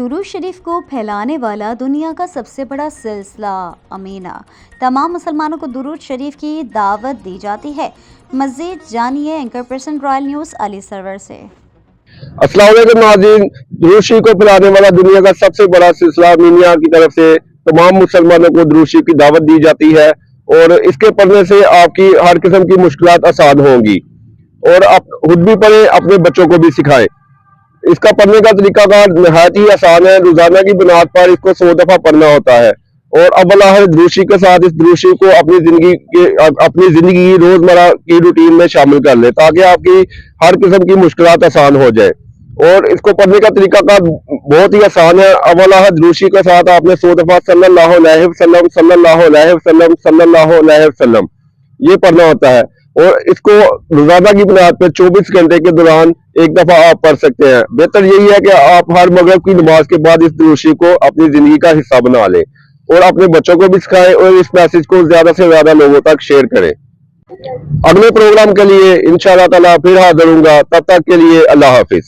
दुरूद शरीफ को फैलाने वाला दुनिया का सबसे बड़ा सिलसिला अमीना। तमाम मुसलमानों को दुरूद शरीफ की दावत दी जाती है। मज़ीद जानिए anchor person Royal News Ali Sarwar से। अस्सलाम वालेकुम नाज़रीन, दुरूद शरीफ को फैलाने वाला दुनिया का सबसे बड़ा सिलसिला अमीनिया की तरफ से तमाम मुसलमानों को दुरूद शरीफ की दावत दी जाती है और इसके पढ़ने से आपकी हर किस्म की मुश्किलात आसान होंगी और आप खुद भी पढ़ें, अपने बच्चों को भी सिखाएं। इसका पढ़ने का तरीकाकार नहायत ही आसान है। रोजाना की बुनियाद पर इसको 100 दफा पढ़ना होता है और अव्वल आखिर दुरूद शरीफ के साथ इस दुरूद शरीफ को अपनी जिंदगी की रोजमर्रा की रूटीन में शामिल कर ले ताकि आपकी हर किस्म की मुश्किलात आसान हो जाए। और इसको पढ़ने का तरीकाकार बहुत ही आसान है। अव्वल आखिर दुरूद शरीफ के साथ आपने 100 दफा सल्लल्लाहु अलैहि वसल्लम सल्लल्लाहु अलैहि वसल्लम सल्लल्लाहु अलैहि वसल्लम ये पढ़ना होता है और इसको रोजाना की बुनियाद पर 24 घंटे के दौरान एक दफा आप पढ़ सकते हैं। बेहतर यही है कि आप हर मगरिब की नमाज के बाद इस दुरूद शरीफ को अपनी जिंदगी का हिस्सा बना लें और अपने बच्चों को भी सिखाएं और इस मैसेज को ज्यादा से ज्यादा लोगों तक शेयर करें। अगले प्रोग्राम के लिए इंशाअल्लाह ताला फिर हाजिर होऊंगा, तब तक के लिए अल्लाह हाफिज।